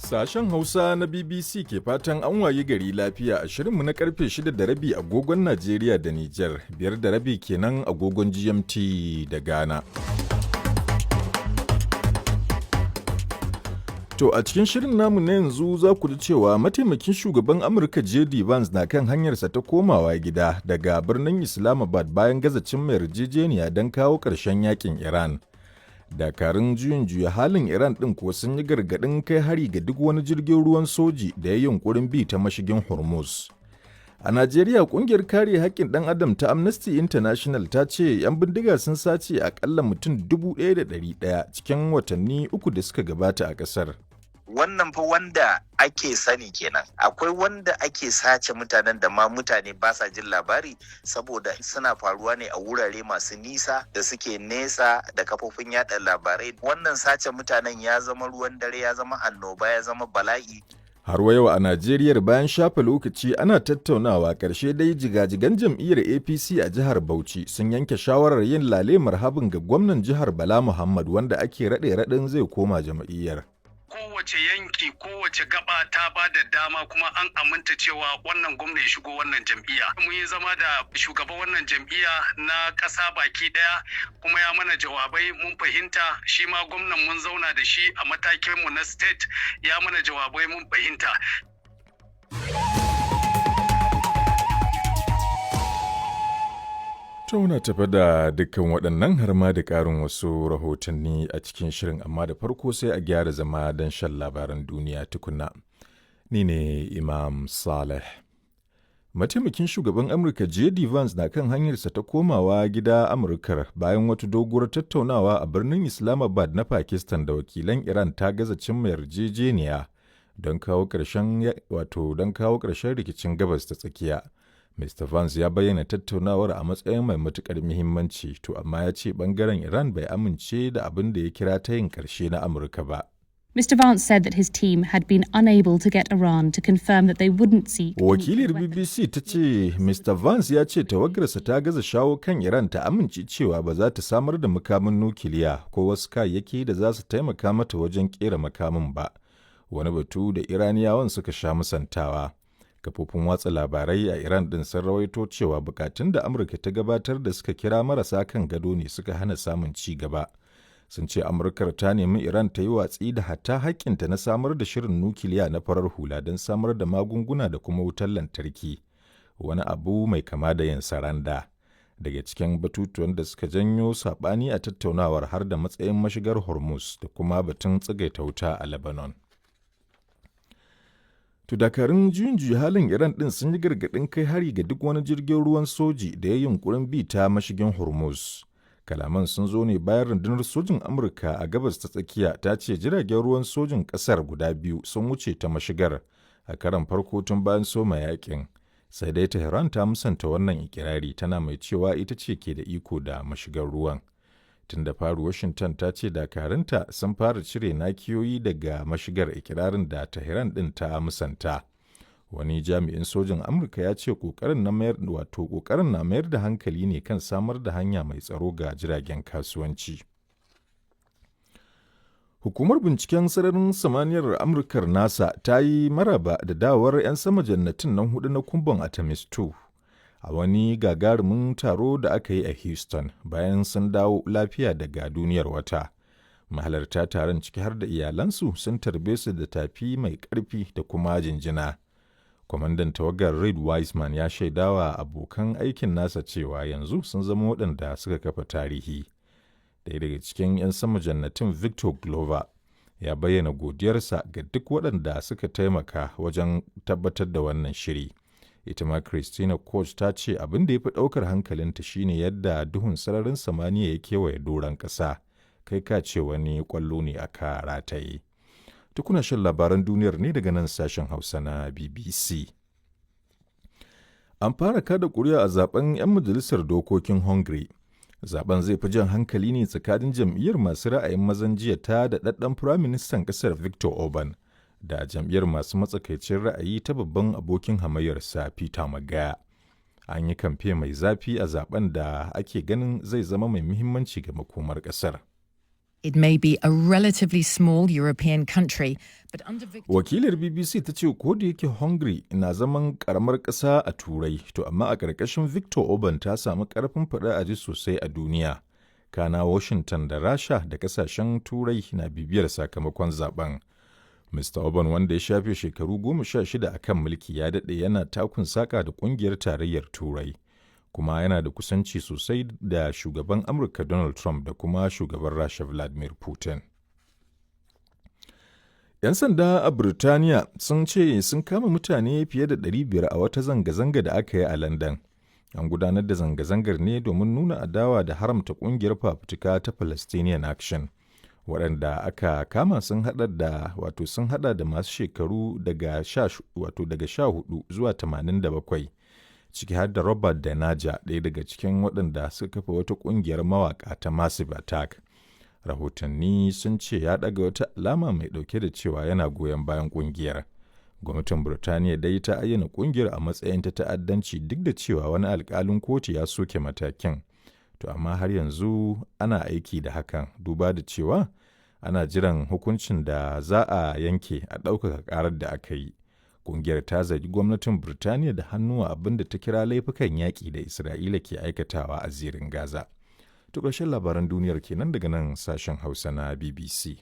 Sashen Hausa na BBC ke fatan an wayi gari lafiya a shirinmu na karfe 6:30 agogon Najeriya da Nijar, 5:30 kenan agogon GMT da Ghana. To a cikin shirin namu na yanzu za ku ji cewa mataimakin shugaban Amurka JD Vance na kan hanyarsa ta komawa gida daga birnin Islamabad bayan gaza cimma yarjejeniya don kawo ƙarshen yakin Iran. Dakarun juyin juya halin Iran ɗin kuwa sun yi gargaɗin kai hari ga duk wani jirgin ruwan soji da ya yi yunkurin bi ta mashigin Hormuz. A Najeriya ƙungiyar kare haƙƙin ɗan adam ta Amnesty International ta ce 'yan bindiga sun sace aƙalla mutum 1,100 cikin watanni uku da suka gabata a ƙasar. Wannan fa wanda ake sani kenan. Akwai wanda ake sace mutanen da ma mutane ba sa jin labari saboda suna faruwa ne a wurare masu nisa da suke nesa da kafofin yada labarai. Wannan sace mutanen ya zama ruwan dare, ya zama annoba, ya zama bala'i. Har wa yau a Najeriya bayan shafe lokaci ana tattaunawa ƙarshe dai jigajigan jam'iyyar APC a jihar Bauchi sun yanke shawarar yin lale marhabin ga gwamnan jihar Bala Muhammad wanda ake raɗe-raɗin zai koma jam'iyyar. Kowace yanki, kowace gaba ta ba da dama kuma an aminta cewa wannan gwamna ya shigo wannan jam'iyya. Mun yi zama da shugaban wannan jam'iyya na ƙasa baki ɗaya kuma ya mana jawabai mun fahimta, shi ma gwamnan mun zauna da shi a matakinmu na state ya mana jawabai mun fahimta. To muna tafa da dukkan waɗannan har ma da ƙarin wasu rahotanni a cikin shirin amma da farko sai a gyara zama don shan labaran duniya tukuna. Ni ne Imam Saleh. Mataimakin shugaban Amurka JD Vance na kan hanyarsa ta komawa gida Amurkar bayan wata doguwar tattaunawa a birnin Islamabad na Pakistan da wakilan Iran ta gaza cimma yarjejeniya don kawo ƙarshen rikicin gabas ta tsakiya. Mr. Vance ya bayyana tattaunawar a matsayin mai matuƙar muhimmanci, to amma ya ce ɓangaren Iran bai amince da abin da ya kira ta yin ƙarshe na Amurka ba. Mr. Vance said that his team had been unable to get Iran to confirm that they wouldn't seek. Wakilar BBC ta ce Mr. Vance ya ce tawagarsa ta gaza shawo kan Iran ta amince cewa ba za ta samar da makamin nukiliya ko wasu kayayyaki da za su taimaka mata wajen ƙera makamin ba, wani batu da Iraniyawan suka sha musantawa. Kafofin watsa labarai a Iran ɗin sun rawaito cewa bukatun da Amurka ta gabatar da suka kira marasa kan gado ne suka hana samun ci gaba. Sun ce Amurkar ta nemi Iran ta yi watsi da hatta haƙƙinta na samar da shirin nukiliya na farar hula don samar da magunguna da kuma wutar lantarki, wani abu mai kama da yin saranda. Daga cikin batutuwan da suka janyo saɓani a tattaunawar har da matsayin mashigar Hormuz da kuma batun tsagaita wuta a Lebanon. To dakarun juyin juya halin Iran ɗin sun yi gargaɗin kai hari ga duk wani jirgin ruwan soji da ya yi yunkurin bi ta mashigin Hormuz. Kalaman sun zo ne bayan rundunar sojin Amurka a gabas ta tsakiya ta ce jiragen ruwan sojin ƙasar guda biyu sun wuce ta mashigar a karon farko tun bayan soma yakin. Sai dai Tehran ta musanta wannan ikirari tana mai cewa ita ce ke da iko da mashigar ruwan. Tun da faru Washington ta ce dakarunta sun fara cire nakiyoyi daga mashigar ikirarin da Tehran ɗin ta musanta. Wani jami'in sojin Amurka ya ce ƙoƙarin na mayar da hankali ne kan samar da hanya mai tsaro ga jiragen kasuwanci. Hukumar binciken sararin samaniyar Amurkar NASA ta yi maraba da dawowar 'yan sama jannatin nan hudu na kumbon Artemis 2. A wani gagarumin taro da aka yi a Houston bayan sun dawo lafiya daga duniyar wata. Mahalarta taron ciki har da iyalansu sun tarbe su da tafi mai ƙarfi da kuma jinjina. Kwamandan tawagar Reid Wiseman ya shaidawa abokan aikin nasa cewa yanzu sun zama waɗanda suka kafa tarihi. Ɗaya daga cikin 'yan sama jannatin Victor Glover ya bayyana godiyarsa ga duk waɗanda suka taimaka wajen tabbatar da wannan shiri. Ita ma Christina Koch ta ce abin da ya fi ɗaukar hankalinta shine yadda duhun sararin samaniya ya kewaye doron ƙasa, kai ka ce wani ƙwallo ne aka rataye. Tukuna shan labaran duniyar ne daga nan sashen Hausa na BBC. An fara kada ƙuri'a a zaben 'yan majalisar dokokin Hungary. Zaben zai fi jan hankali ne tsakanin jam'iyyar masu ra'ayin mazan jiya ta da ɗaɗɗan Firaministan ƙasar Viktor Orban da jam'iyyar masu matsakaicin ra'ayi ta babban abokin hamayyarsa Peter Magaya. An yi kamfe mai zafi a zaben da ake ganin zai zama mai muhimmanci ga makomar ƙasar. It may be a relatively small European country, but under Viktor... Wakilar BBC ta ce ko da yake Hungary na zaman karamar ƙasa a Turai, to amma a ƙarƙashin Viktor Orban ta samu ƙarfin faɗa a ji sosai a duniya. Kana Washington da Rasha da ƙasashen Turai na bibiyar sakamakon zaben. Mr. Orban, wanda ya shafe shekaru 16 a kan mulki, ya daɗe yana takun saƙa da ƙungiyar tarayyar Turai, kuma yana da kusanci sosai da shugaban Amurka Donald Trump da kuma shugaban Rasha Vladimir Putin. 'Yan sanda a Birtaniya sun ce sun kama mutane fiye da 500 a wata zanga-zanga da aka yi a London. An gudanar da zanga-zangar ne domin nuna adawa da haramta ƙungiyar fafutuka ta Palestinian Action. Waɗanda aka kama sun hada da masu shekaru daga 14 zuwa 87, ciki har da Robert Danaja, ɗaya daga cikin waɗanda suka kafa wata ƙungiyar mawaƙa ta Massive Attack. Rahotanni sun ce ya ɗaga wata alama mai ɗauke da cewa yana goyon bayan ƙungiyar. Gwamnatin Burtaniya dai ta ayyana ƙungiyar a matsayin ta ta'addanci duk da cewa wani alƙalin kotu ya soke matakin. To amma har yanzu ana aiki da hakan, duba da cewa ana jiran hukuncin da za a yanke a ɗaukaka ƙarar da aka yi. Ƙungiyar ta zargi gwamnatin Burtaniya da hannu a abin da ta kira laifukan yaƙi da Isra'ila ke aikatawa a zirin Gaza. To ƙarshen labaran duniyar kenan daga nan sashen Hausa na BBC.